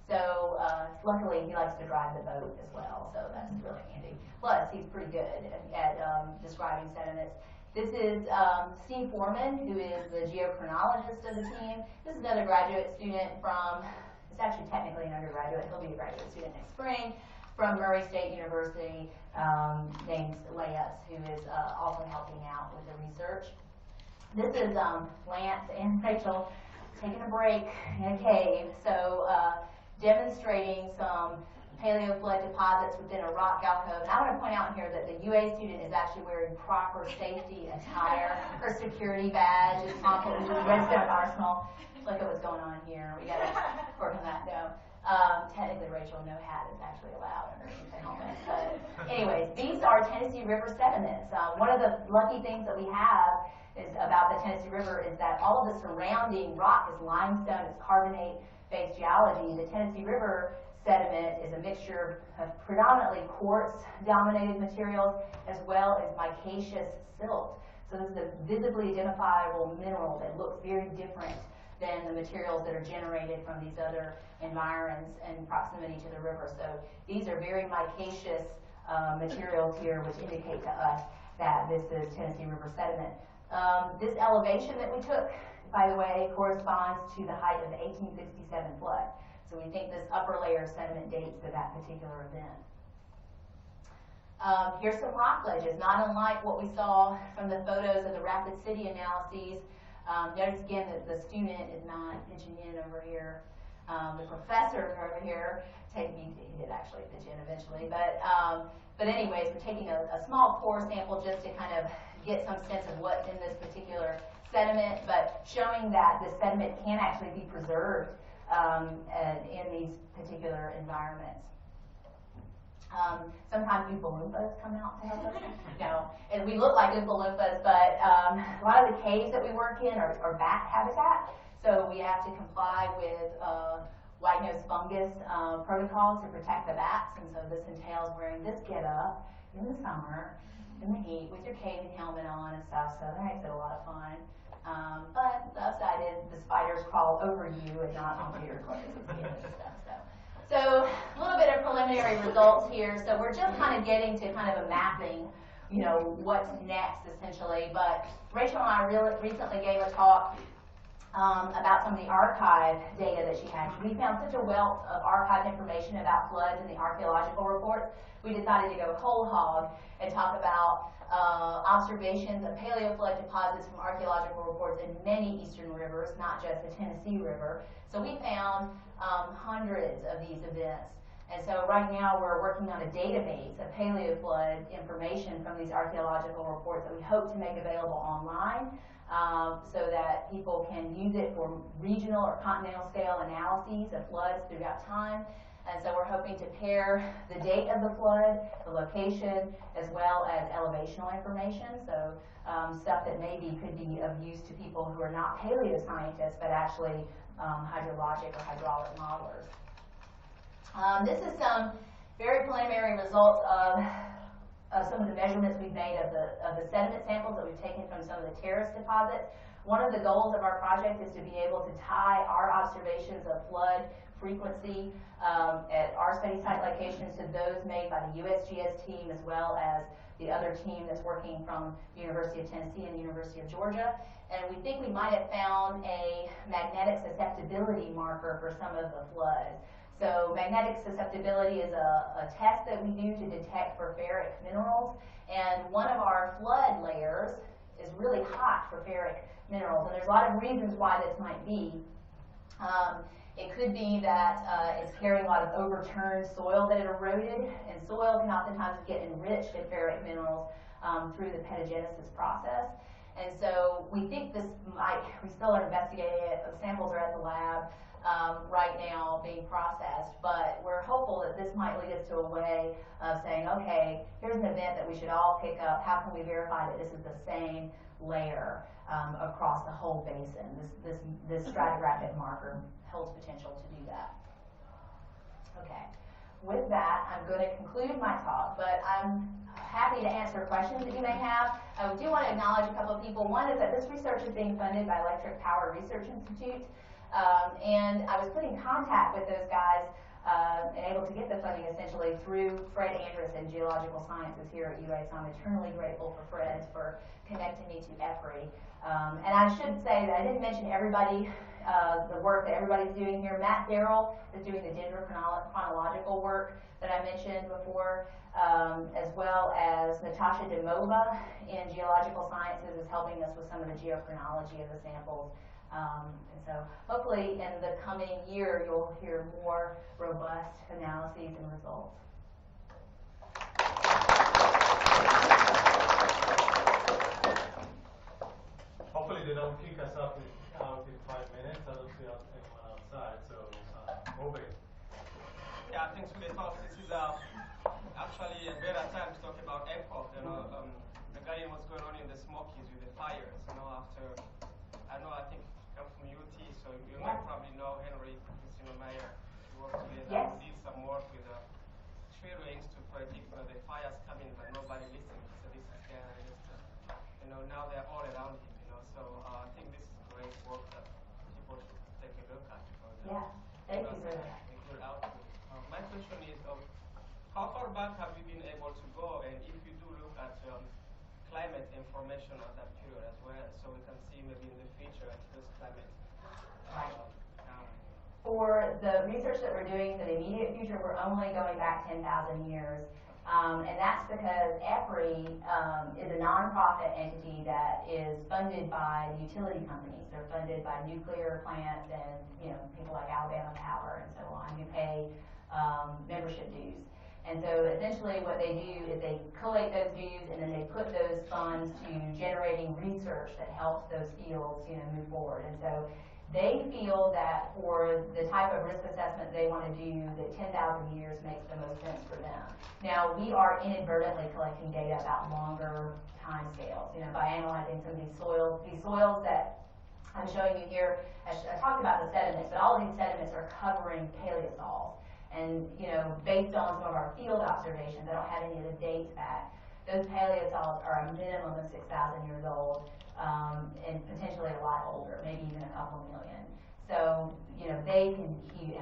So luckily he likes to drive the boat as well, so that's really handy. Plus he's pretty good at describing sediments. This is Steve Foreman, who is the geochronologist of the team. This is another graduate student from, it's actually technically an undergraduate, he'll be a graduate student next spring, from Murray State University, named Lance, who is also helping out with the research. This is Lance and Rachel taking a break in a cave, so demonstrating some Paleoflood deposits within a rock alcove. And I want to point out here that the UA student is actually wearing proper safety attire. Her security badge is complete with Redstone Arsenal. Look at what's going on here. We got to work on that. No. Technically, Rachel, no hat is actually allowed underneath the helmet. But anyways, these are Tennessee River sediments. One of the lucky things that we have is about the Tennessee River is that all of the surrounding rock is limestone, it's carbonate-based geology. The Tennessee River sediment is a mixture of predominantly quartz-dominated materials as well as micaceous silt. So this is a visibly identifiable mineral that looks very different than the materials that are generated from these other environs in proximity to the river. So these are very micaceous materials here, which indicate to us that this is Tennessee River sediment. This elevation that we took, by the way, corresponds to the height of the 1867 flood. So we think this upper layer of sediment dates to that particular event. Here's some rock ledges, not unlike what we saw from the photos of the Rapid City analyses. Notice again that the student is not pitching in over here. The professor over here, he did actually pitch in eventually, but anyways, we're taking a small core sample just to kind of get some sense of what's in this particular sediment, but showing that the sediment can actually be preserved in these particular environments. Sometimes Oompa Loompas come out to help us. No, and we look like Oompa Loompas, but a lot of the caves that we work in are bat habitat, so we have to comply with white-nosed fungus protocol to protect the bats, and so this entails wearing this getup in the summer, in the heat, with your caving helmet on and stuff, so that makes it a lot of fun. But the upside is the spiders crawl over you and not onto your clothes and skin and stuff. So a little bit of preliminary results here. So we're just kind of getting to kind of a mapping, you know, what's next essentially. But Rachel and I recently gave a talk about some of the archive data that she had. We found such a wealth of archive information about floods in the archaeological reports. We decided to go whole hog and talk about observations of paleoflood deposits from archaeological reports in many eastern rivers, not just the Tennessee River. So we found hundreds of these events. And so right now we're working on a database of paleoflood information from these archaeological reports that we hope to make available online so that people can use it for regional or continental scale analyses of floods throughout time. And so we're hoping to pair the date of the flood, the location, as well as elevational information. So stuff that maybe could be of use to people who are not paleoscientists, but actually hydrologic or hydraulic modelers. This is some very preliminary results of some of the measurements we've made of the sediment samples that we've taken from some of the terrace deposits. One of the goals of our project is to be able to tie our observations of flood frequency at our study site locations to those made by the USGS team, as well as the other team that's working from the University of Tennessee and the University of Georgia. And we think we might have found a magnetic susceptibility marker for some of the floods. So magnetic susceptibility is a test that we do to detect for ferric minerals. And one of our flood layers is really hot for ferric minerals. And there's a lot of reasons why this might be. It could be that it's carrying a lot of overturned soil that it eroded, and soil can oftentimes get enriched in ferric minerals through the petagenesis process. And so we think this might, we still are investigating it, the samples are at the lab right now being processed, but we're hopeful that this might might lead us to a way of saying, okay, here's an event that we should all pick up. How can we verify that this is the same layer across the whole basin? This stratigraphic marker holds potential to do that. Okay. With that, I'm going to conclude my talk, but I'm happy to answer questions that you may have. I do want to acknowledge a couple of people. One is that this research is being funded by Electric Power Research Institute, and I was put in contact with those guys and able to get the funding essentially through Fred Andrus in Geological Sciences here at UA, so I'm eternally grateful for Fred for connecting me to EPRI. And I should say that I didn't mention everybody, the work that everybody's doing here. Matt Darrell is doing the dendrochronological work that I mentioned before, as well as Natasha Demova in Geological Sciences is helping us with some of the geochronology of the samples. And so hopefully in the coming year you'll hear more robust analyses and results. Hopefully they don't kick us out in 5 minutes. I don't see anyone outside, so over. Yeah, thanks for the talk. This is actually a better time to talk about EPOC. Regarding what's going on in the Smokies with the fires. I think I'm from UT, so you might probably know Henry Meyer. We worked together. Yes. We did some work with tree rings to predict the fires coming, but nobody listened. So this is now they're all around him. So I think this is great work that people should take a look at. Yeah, thank you for that. A good output. My question is, how far back have you been able to go, and if you do look at climate information at that period as well, so we can see maybe in the future those climate. For the research that we're doing for the immediate future, we're only going back 10,000 years. And that's because EPRI is a nonprofit entity that is funded by utility companies. They're funded by nuclear plants and people like Alabama Power and so on who pay membership dues. And so essentially what they do is they collate those dues and then they put those funds to generating research that helps those fields move forward. And so they feel that for the type of risk assessment they want to do, that 10,000 years makes the most sense for them. Now, we are inadvertently collecting data about longer time scales, by analyzing some of these soils. These soils that I'm showing you here, I talked about the sediments, but all of these sediments are covering paleosols. And, based on some of our field observations, I don't have any of the dates back, those paleosols are a minimum of 6,000 years old. And potentially a lot older, maybe even a couple million. So, they can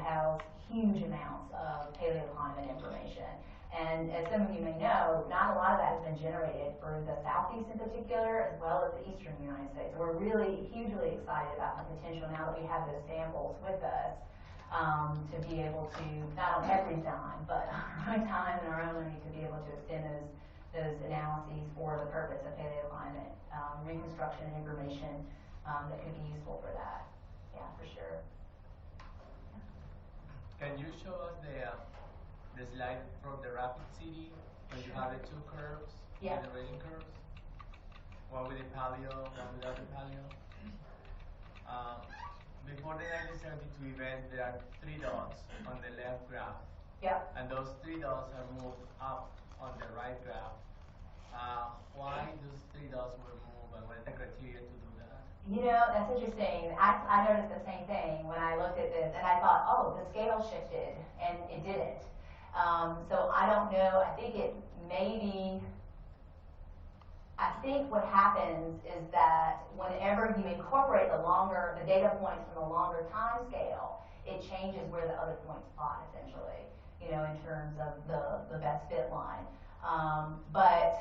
house huge amounts of paleoclimate information. And as some of you may know, not a lot of that has been generated for the southeast in particular, as well as the eastern United States. We're really hugely excited about the potential now that we have those samples with us to be able to, not on every dime, but on our own time and our own money, to be able to extend those analyses for the purpose of paleoclimate reconstruction and information that could be useful for that. Yeah, for sure. Can you show us the slide from the Rapid City when you have the two curves, generation curves? One with the paleo, one without the paleo. Before the 1972 event, there are 3 dots on the left graph. Yeah. And those 3 dots are moved up on the right graph. Why those 3 dots were moved, and what is the criteria to do that? That's interesting. I noticed the same thing when I looked at this, and I thought, oh, the scale shifted, and it didn't. So I don't know. I think what happens is that whenever you incorporate the data points from the longer time scale, it changes where the other points plot, essentially, in terms of the best fit line. But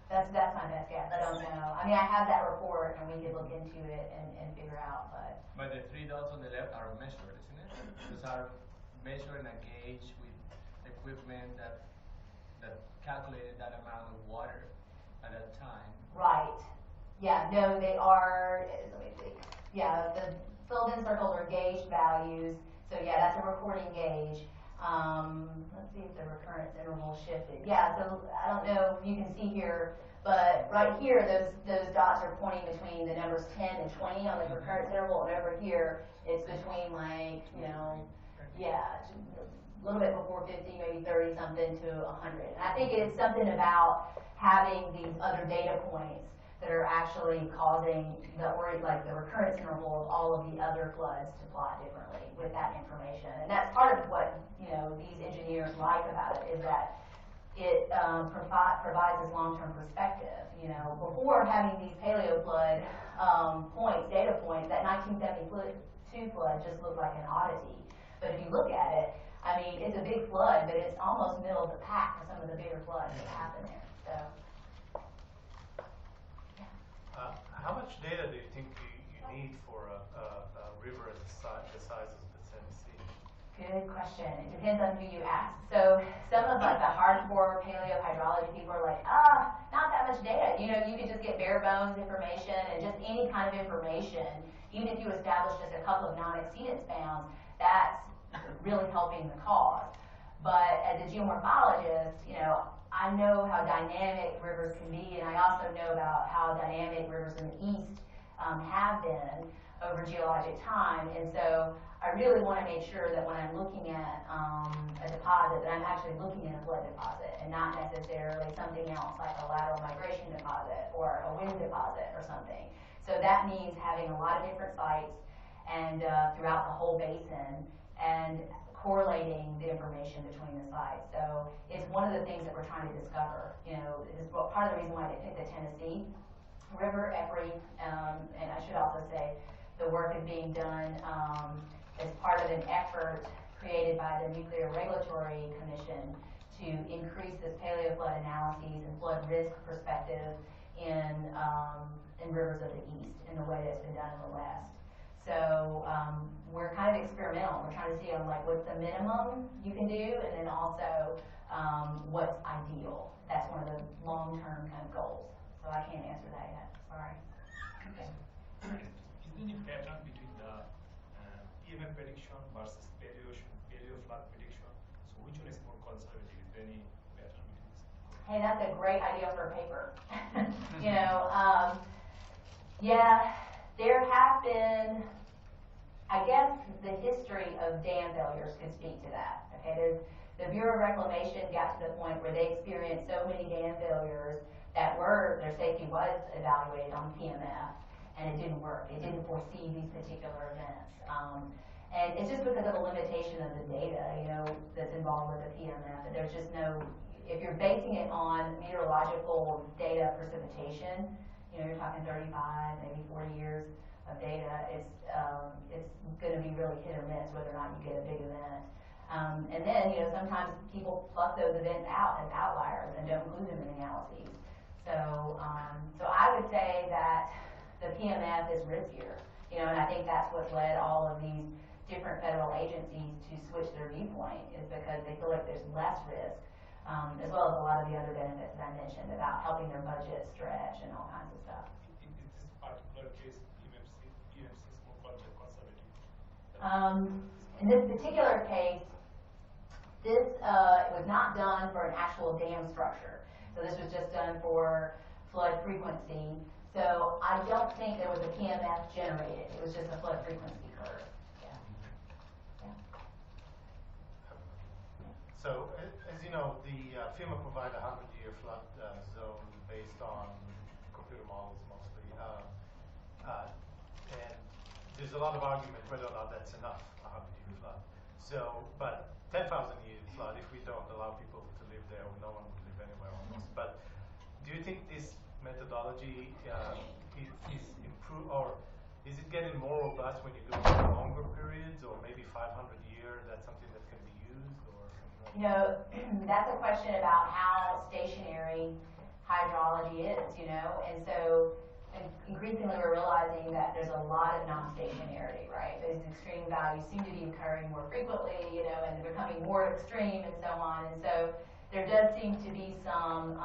that's my best guess. I don't know. I mean, I have that report, and we could look into it and figure out. But the 3 dots on the left are measured, isn't it? Those are measured and gauged with equipment that calculated that amount of water at that time. Right. Yeah. No, they are. Let me see. Yeah, the filled-in circles are gauged values. So yeah, that's a recording gauge. Let's see if the recurrence interval shifted. Yeah, so I don't know if you can see here, but right here, those dots are pointing between the numbers 10 and 20 on the recurrence interval, and over here, it's between a little bit before 50, maybe 30 something to 100. And I think it's something about having these other data points that are actually causing the recurrence interval of all of the other floods to plot differently with that information. And that's part of what these engineers like about it, is that it provides this long-term perspective. Before having these paleoflood data points, that 1972 flood just looked like an oddity. But if you look at it, I mean, it's a big flood, but it's almost middle of the pack for some of the bigger floods that happen there. So. How much data do you think you need for a river the size of the Tennessee? Good question. It depends on who you ask. So some of the hardcore paleohydrology people are like, not that much data. You could just get bare bones information and just any kind of information. Even if you establish just a couple of non-exceedance bounds, that's really helping the cause. But as a geomorphologist, I know how dynamic rivers can be, and I also know about how dynamic rivers in the east have been over geologic time. And so I really want to make sure that when I'm looking at a deposit, that I'm actually looking at a flood deposit and not necessarily something else like a lateral migration deposit or a wind deposit or something. So that means having a lot of different sites and throughout the whole basin, and correlating the information between the sites. So it's one of the things that we're trying to discover. Is part of the reason why they picked the Tennessee River, EPRI, and I should also say the work is being done as part of an effort created by the Nuclear Regulatory Commission to increase this paleoflood analyses and flood risk perspective in rivers of the east in the way that's been done in the west. So we're kind of experimental. We're trying to see what's the minimum you can do, and then also what's ideal. That's one of the long-term kind of goals. So I can't answer that yet. Sorry. Okay. Is there any pattern between the Pmf prediction versus paleoflood prediction? So which one is more conservative? Is there any pattern between this? Hey, that's a great idea for a paper. Yeah, there have been, I guess the history of dam failures could speak to that. Okay, the Bureau of Reclamation got to the point where they experienced so many dam failures that their safety was evaluated on Pmf, and it didn't work. It didn't foresee these particular events. And it's just because of the limitation of the data, that's involved with the Pmf. And there's just if you're basing it on meteorological data precipitation, you're talking 35, maybe 40 years of data, it's going to be really hit or miss whether or not you get a big event. And then, sometimes people pluck those events out as outliers and don't include them in analyses. So I would say that the Pmf is riskier, and I think that's what led all of these different federal agencies to switch their viewpoint, is because they feel like there's less risk, as well as a lot of the other benefits that I mentioned about helping their budget stretch and all kinds of stuff. In this particular case, PMFC is more conservative. In this particular case, this was not done for an actual dam structure. So this was just done for flood frequency. So I don't think there was a Pmf generated. It was just a flood frequency curve. Yeah. So, as you know, the FEMA provide a 100-year flood zone based on computer models mostly. And there's a lot of argument whether or not that's enough, a 100-year flood. So, but 10,000-year flood, if we don't allow people to live there, no one would live anywhere almost. But do you think this methodology is improved, or is it getting more robust when you do longer periods, or maybe 500 years? That's something that can be used, or something like that? That's a question about how stationary hydrology is, and so increasingly we're realizing that there's a lot of non-stationarity, right? Those extreme values seem to be occurring more frequently, and they're becoming more extreme and so on. And so there does seem to be some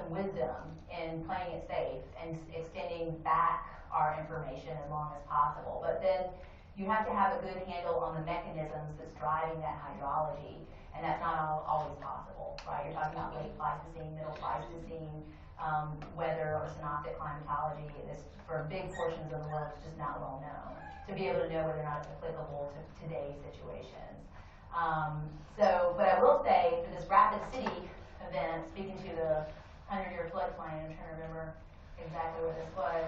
wisdom in playing it safe and extending back our information as long as possible. But then you have to have a good handle on the mechanisms that's driving that hydrology, and that's not always possible, right? You're talking about late Pleistocene, middle Pleistocene, weather or synoptic climatology. For big portions of the world, it's just not well known to be able to know whether or not it's applicable to today's situations. But I will say, for this Rapid City event, speaking to the 100-year floodplain, I'm trying to remember exactly what this was,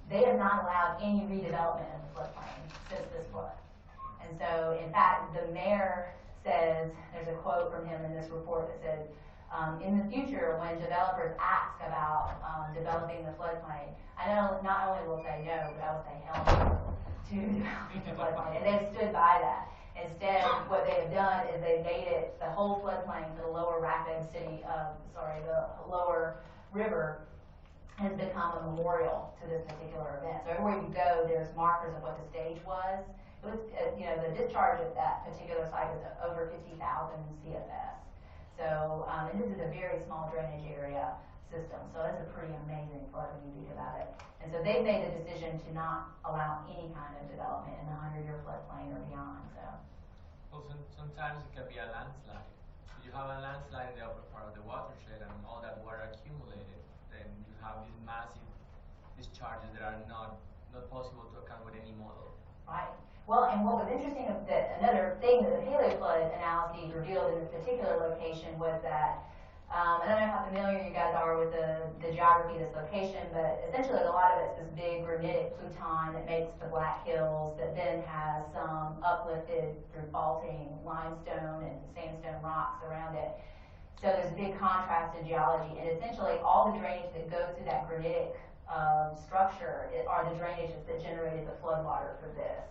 they have not allowed any redevelopment in the floodplain since this flood. And so, in fact, the mayor says, there's a quote from him in this report that says, in the future, when developers ask about developing the floodplain, I know not only will say no, but I will say hell no to developing the floodplain. And they've stood by that. Instead, what they have done is they've made it the whole floodplain for the lower the lower river has become a memorial to this particular event. So everywhere you go, there's markers of what the stage was. It was, the discharge at that particular site was over 50,000 CFS. So, and this is a very small drainage area system, so that's a pretty amazing flood when you think about it. And so they've made the decision to not allow any kind of development in the 100-year floodplain or beyond. So. Well, sometimes it can be a landslide. If you have a landslide in the upper part of the watershed and all that water accumulated, then you have these massive discharges that are not possible to account with any model. Right. Well, and what was interesting, another thing that the Paleoflood analyses revealed in this particular location was that, I don't know how familiar you guys are with the geography of this location, but essentially a lot of it's this big granitic pluton that makes the Black Hills that then has some uplifted through faulting limestone and sandstone rocks around it. So there's a big contrast in geology, and essentially all the drainage that goes through that granitic structure are the drainages that generated the floodwater for this.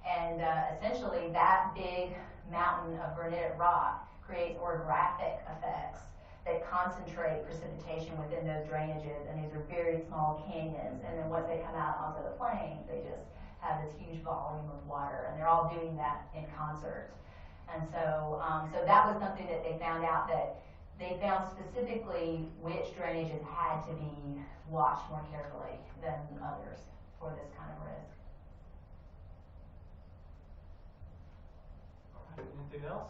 And essentially that big mountain of granitic rock creates orographic effects that concentrate precipitation within those drainages, and these are very small canyons, and then once they come out onto the plains, they just have this huge volume of water, and they're all doing that in concert. And so, so that was something that they found out, that they found specifically which drainages had to be watched more carefully than others for this kind of risk. All right, anything else?